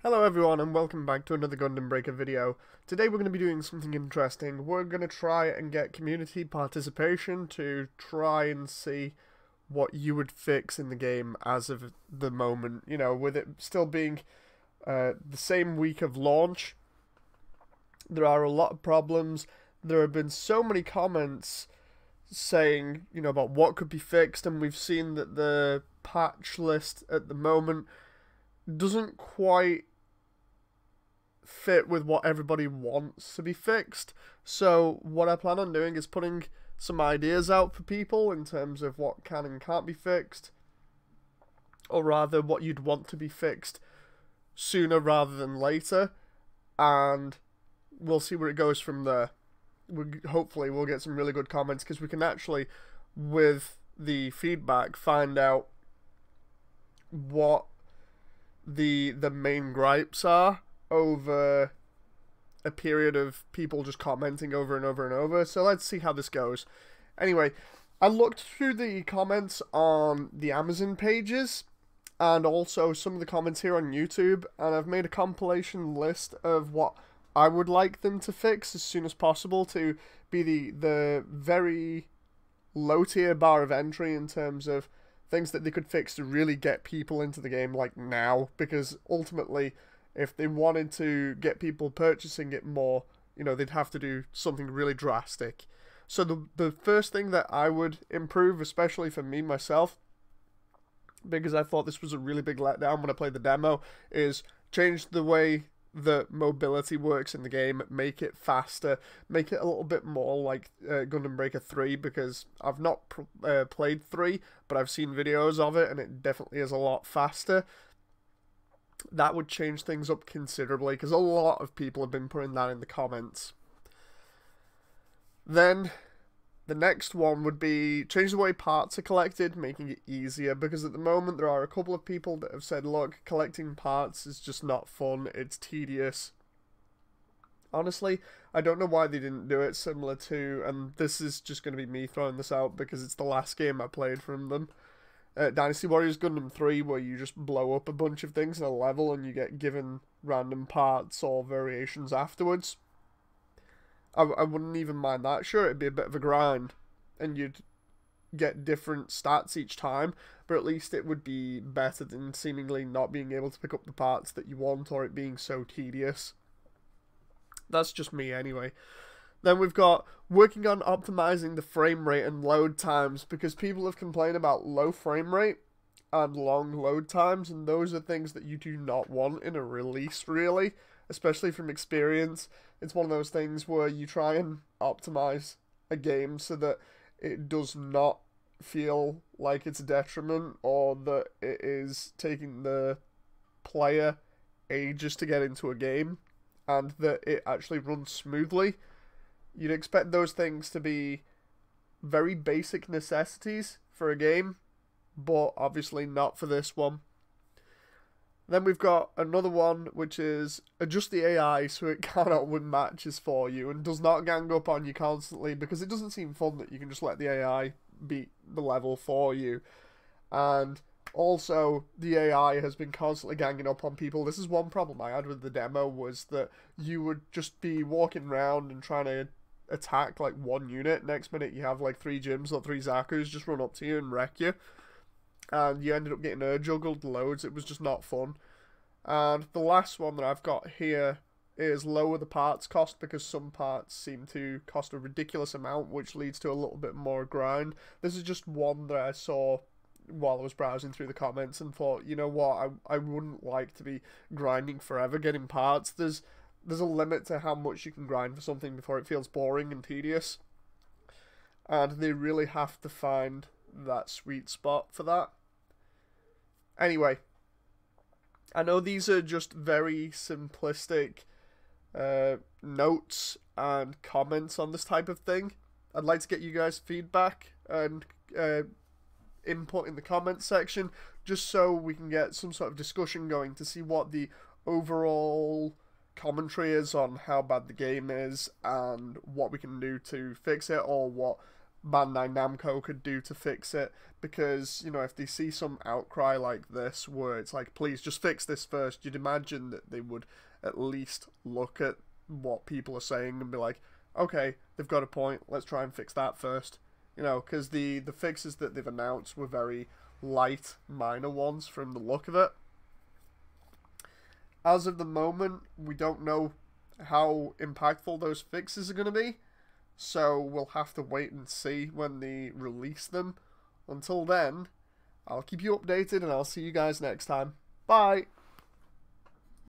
Hello everyone and welcome back to another Gundam Breaker video. Today we're going to be doing something interesting. We're going to try and get community participation to try and see what you would fix in the game as of the moment. You know, with it still being the same week of launch, there are a lot of problems. There have been so many comments saying, you know, about what could be fixed, and we've seen that the patch list at the moment doesn't quite fit with what everybody wants to be fixed. So what I plan on doing is putting some ideas out for people in terms of what can and can't be fixed, or rather what you'd want to be fixed sooner rather than later, and we'll see where it goes from there. Hopefully we'll get some really good comments, because we can actually, with the feedback, find out what the main gripes are over a period of people just commenting over and over and over. So let's see how this goes. Anyway, I looked through the comments on the Amazon pages and also some of the comments here on YouTube, and I've made a compilation list of what I would like them to fix as soon as possible to be the very low tier bar of entry in terms of things that they could fix to really get people into the game, like now, because ultimately, if they wanted to get people purchasing it more, you know, they'd have to do something really drastic. So the first thing that I would improve, especially for me myself, because I thought this was a really big letdown when I played the demo, is change the way that mobility works in the game, make it faster, make it a little bit more like Gundam Breaker 3, because I've not played 3, but I've seen videos of it, and it definitely is a lot faster. That would change things up considerably, because a lot of people have been putting that in the comments. Then the next one would be change the way parts are collected, making it easier, because at the moment there are a couple of people that have said, look, collecting parts is just not fun, it's tedious. Honestly, I don't know why they didn't do it similar to, and this is just going to be me throwing this out because it's the last game I played from them, Dynasty Warriors Gundam 3, where you just blow up a bunch of things in a level and you get given random parts or variations afterwards. I wouldn't even mind that. Sure, it'd be a bit of a grind and you'd get different stats each time, but at least it would be better than seemingly not being able to pick up the parts that you want, or it being so tedious. That's just me anyway. Then we've got working on optimizing the frame rate and load times, because people have complained about low frame rate and long load times, and those are things that you do not want in a release, really, especially from experience. It's one of those things where you try and optimize a game so that it does not feel like it's a detriment, or that it is taking the player ages to get into a game, and that it actually runs smoothly. You'd expect those things to be very basic necessities for a game, but obviously not for this one. Then we've got another one, which is adjust the AI so it cannot win matches for you and does not gang up on you constantly, because it doesn't seem fun that you can just let the AI beat the level for you. And also, the AI has been constantly ganging up on people. This is one problem I had with the demo, was that you would just be walking around and trying to attack like one unit. Next minute you have like 3 gyms or 3 Zakus just run up to you and wreck you. And you ended up getting juggled loads. It was just not fun. And the last one that I've got here is lower the parts cost, because some parts seem to cost a ridiculous amount, which leads to a little bit more grind. This is just one that I saw while I was browsing through the comments and thought, you know what, I wouldn't like to be grinding forever getting parts. There's a limit to how much you can grind for something before it feels boring and tedious, and they really have to find that sweet spot for that. Anyway, I know these are just very simplistic notes and comments on this type of thing. I'd like to get you guys feedback and input in the comments section, just so we can get some sort of discussion going to see what the overall commentary is on how bad the game is and what we can do to fix it, or what Bandai Namco could do to fix it, because, you know, if they see some outcry like this where it's like, please just fix this first, you'd imagine that they would at least look at what people are saying and be like, okay, they've got a point, let's try and fix that first. You know, because the fixes that they've announced were very light, minor ones from the look of it. As of the moment, we don't know how impactful those fixes are going to be, so we'll have to wait and see when they release them. Until then, I'll keep you updated and I'll see you guys next time. Bye!